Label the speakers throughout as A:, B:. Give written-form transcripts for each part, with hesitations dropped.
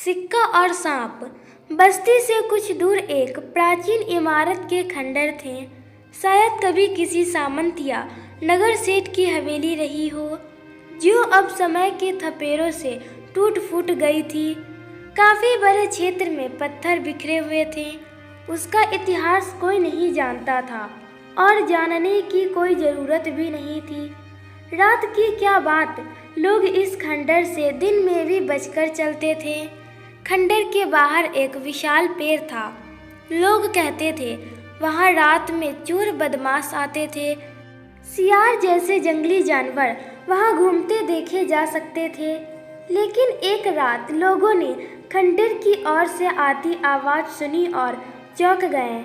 A: सिक्का और सांप। बस्ती से कुछ दूर एक प्राचीन इमारत के खंडर थे। शायद कभी किसी सामंत या नगर सेठ की हवेली रही हो, जो अब समय के थपेड़ों से टूट फूट गई थी। काफी बड़े क्षेत्र में पत्थर बिखरे हुए थे। उसका इतिहास कोई नहीं जानता था और जानने की कोई जरूरत भी नहीं थी। रात की क्या बात, लोग इस खंडर से दिन में भी बचकर चलते थे। खंडर के बाहर एक विशाल पेड़ था। लोग कहते थे वहाँ रात में चोर बदमाश आते थे। सियार जैसे जंगली जानवर वहाँ घूमते देखे जा सकते थे। लेकिन एक रात लोगों ने खंडर की ओर से आती आवाज़ सुनी और चौंक गए।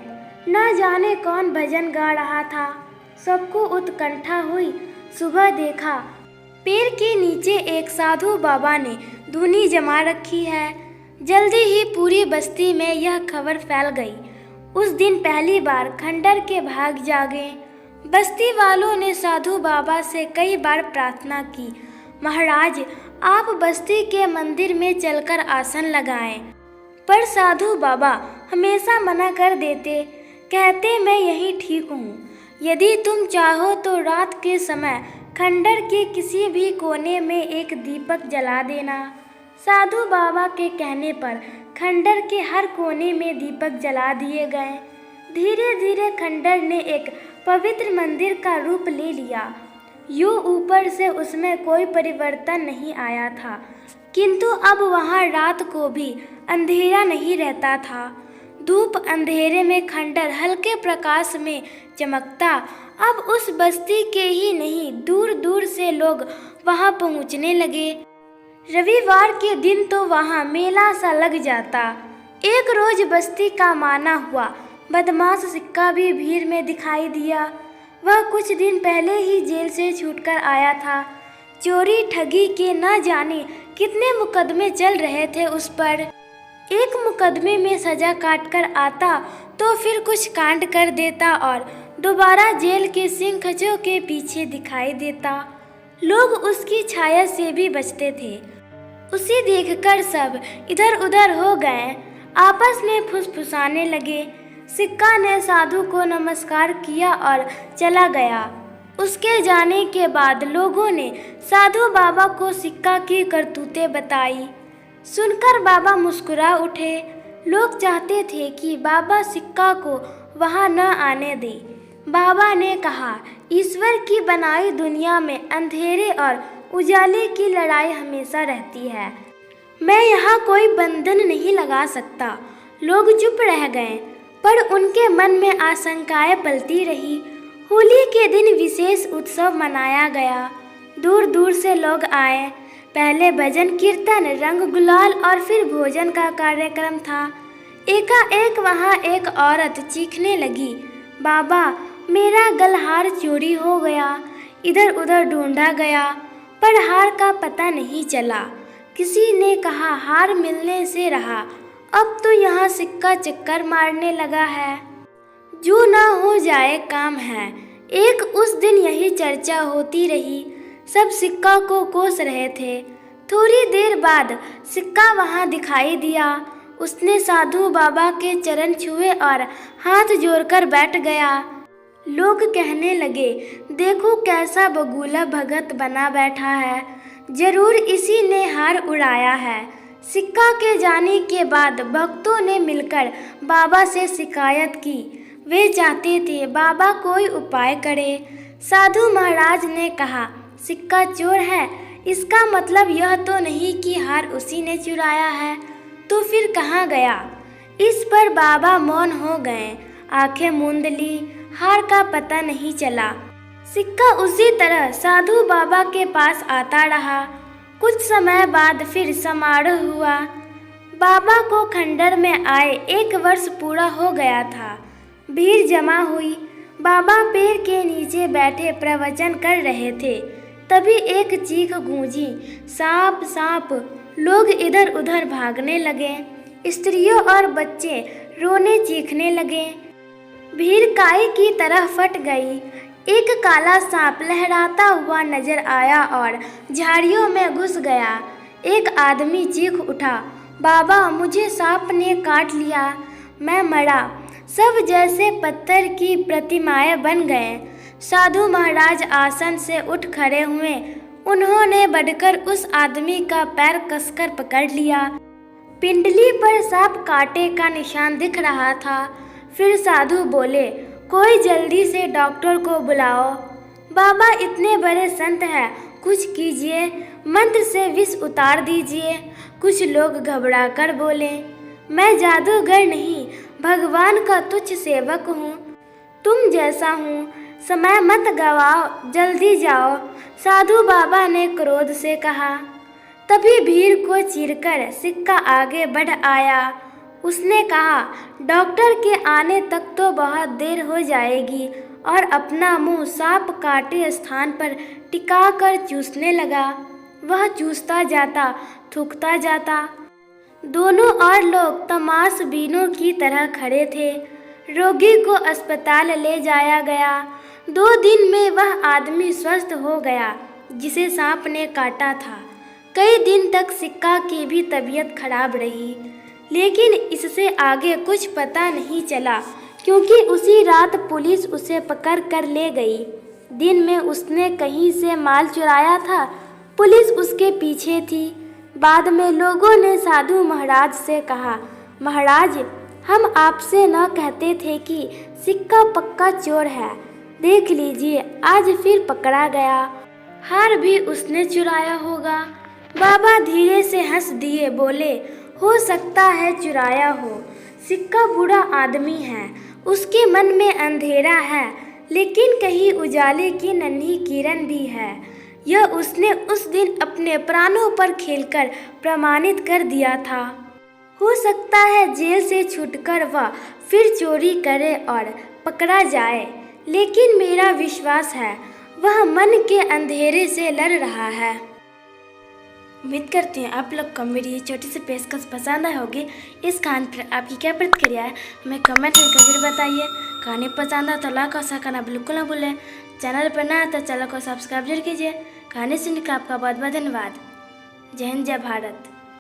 A: न जाने कौन भजन गा रहा था। सबको उत्कंठा हुई। सुबह देखा, पेड़ के नीचे एक साधु बाबा ने धुनी जमा रखी है। जल्दी ही पूरी बस्ती में यह खबर फैल गई। उस दिन पहली बार खंडर के भाग जागे। बस्ती वालों ने साधु बाबा से कई बार प्रार्थना की, महाराज आप बस्ती के मंदिर में चलकर आसन लगाएं। पर साधु बाबा हमेशा मना कर देते, कहते मैं यहीं ठीक हूँ। यदि तुम चाहो तो रात के समय खंडर के किसी भी कोने में एक दीपक जला देना। साधु बाबा के कहने पर खंडर के हर कोने में दीपक जला दिए गए। धीरे धीरे खंडर ने एक पवित्र मंदिर का रूप ले लिया। यूं ऊपर से उसमें कोई परिवर्तन नहीं आया था, किंतु अब वहाँ रात को भी अंधेरा नहीं रहता था। धूप अंधेरे में खंडर हल्के प्रकाश में चमकता। अब उस बस्ती के ही नहीं, दूर दूर से लोग वहाँ पहुँचने लगे। रविवार के दिन तो वहाँ मेला सा लग जाता। एक रोज बस्ती का माना हुआ बदमाश सिक्का भी भीड़ में दिखाई दिया। वह कुछ दिन पहले ही जेल से छूटकर आया था। चोरी ठगी के न जाने कितने मुकदमे चल रहे थे उस पर। एक मुकदमे में सजा काटकर आता तो फिर कुछ कांड कर देता और दोबारा जेल के सिंह-खचों के पीछे दिखाई देता। लोग उसकी छाया से भी बचते थे। उसे देखकर सब इधर उधर हो गए, आपस में फुसफुसाने लगे। सिक्का ने साधु को नमस्कार किया और चला गया। उसके जाने के बाद लोगों ने साधु बाबा को सिक्का की करतूतें बताई। सुनकर बाबा मुस्कुरा उठे। लोग चाहते थे कि बाबा सिक्का को वहां न आने दे। बाबा ने कहा, ईश्वर की बनाई दुनिया में अंधेरे और उजाले की लड़ाई हमेशा रहती है। मैं यहाँ कोई बंधन नहीं लगा सकता। लोग चुप रह गए, पर उनके मन में आशंकाएं पलती रही। होली के दिन विशेष उत्सव मनाया गया। दूर दूर से लोग आए। पहले भजन कीर्तन, रंग गुलाल और फिर भोजन का कार्यक्रम था। एकाएक वहाँ एक औरत चीखने लगी, बाबा मेरा गलहार चोरी हो गया। इधर उधर ढूंढा गया, पर हार का पता नहीं चला। किसी ने कहा हार मिलने से रहा, अब तो यहाँ सिक्का चक्कर मारने लगा है। जो ना हो जाए काम है। एक उस दिन यही चर्चा होती रही। सब सिक्का को कोस रहे थे। थोड़ी देर बाद सिक्का वहाँ दिखाई दिया। उसने साधु बाबा के चरण छुए और हाथ जोड़कर बैठ गया। लोग कहने लगे, देखो कैसा बगुला भगत बना बैठा है, जरूर इसी ने हार उड़ाया है। सिक्का के जाने के बाद भक्तों ने मिलकर बाबा से शिकायत की। वे चाहते थे बाबा कोई उपाय करे। साधु महाराज ने कहा, सिक्का चोर है, इसका मतलब यह तो नहीं कि हार उसी ने चुराया है। तो फिर कहाँ गया? इस पर बाबा मौन हो गए, आंखें मूंद ली। हार का पता नहीं चला। सिक्का उसी तरह साधु बाबा के पास आता रहा। कुछ समय बाद फिर समारोह हुआ। बाबा को खंडर में आए 1 वर्ष पूरा हो गया था। भीड़ जमा हुई। बाबा पेड़ के नीचे बैठे प्रवचन कर रहे थे। तभी एक चीख गूंजी, सांप सांप। लोग इधर उधर भागने लगे। स्त्रियों और बच्चे रोने चीखने लगे। भीड़ काई की तरह फट गई। एक काला सांप लहराता हुआ नजर आया और झाड़ियों में घुस गया। एक आदमी चीख उठा, बाबा, मुझे सांप ने काट लिया, मैं मरा। सब जैसे पत्थर की प्रतिमाएं बन गए। साधु महाराज आसन से उठ खड़े हुए। उन्होंने बढ़कर उस आदमी का पैर कसकर पकड़ लिया। पिंडली पर सांप कांटे का निशान दिख रहा था। फिर साधु बोले, कोई जल्दी से डॉक्टर को बुलाओ। बाबा इतने बड़े संत हैं, कुछ कीजिए, मंत्र से विष उतार दीजिए। कुछ लोग घबराकर बोले, मैं जादूगर नहीं, भगवान का तुच्छ सेवक हूँ, तुम जैसा हूँ, समय मत गवाओ, जल्दी जाओ। साधु बाबा ने क्रोध से कहा। तभी भीड़ को चीरकर सिक्का आगे बढ़ आया। उसने कहा, डॉक्टर के आने तक तो बहुत देर हो जाएगी, और अपना मुंह सांप काटे स्थान पर टिकाकर चूसने लगा। वह चूसता जाता, थूकता जाता। दोनों और लोग तमाशबीनों की तरह खड़े थे। रोगी को अस्पताल ले जाया गया। 2 दिन में वह आदमी स्वस्थ हो गया जिसे सांप ने काटा था। कई दिन तक सिक्का की भी तबीयत खराब रही, लेकिन इससे आगे कुछ पता नहीं चला, क्योंकि उसी रात पुलिस उसे पकड़ कर ले गई। दिन में उसने कहीं से माल चुराया था, पुलिस उसके पीछे थी। बाद में लोगों ने साधु महाराज से कहा, महाराज, हम आपसे न कहते थे कि सिक्का पक्का चोर है। देख लीजिए, आज फिर पकड़ा गया। हार भी उसने चुराया होगा। बाबा धीरे से हंस दिए, बोले, हो सकता है चुराया हो। सिक्का बुरा आदमी है, उसके मन में अंधेरा है, लेकिन कहीं उजाले की नन्ही किरण भी है। यह उसने उस दिन अपने प्राणों पर खेलकर प्रमाणित कर दिया था। हो सकता है जेल से छूटकर वह फिर चोरी करे और पकड़ा जाए, लेकिन मेरा विश्वास है वह मन के अंधेरे से लड़ रहा है। उम्मीद करते हैं आप लोग को मेरी छोटी सी पेशकश पसंद आई होगी। इस कहानी पर आपकी क्या प्रतिक्रिया है हमें कमेंट करके जरूर बताइए। कहानी पसंद है तो लाइक और शेयर करना बिल्कुल ना भूलें। चैनल पर नया है तो चैनल को सब्सक्राइब जरूर कीजिए। कहानी सुनने का आपका बहुत बहुत धन्यवाद। जय हिंद, जय भारत।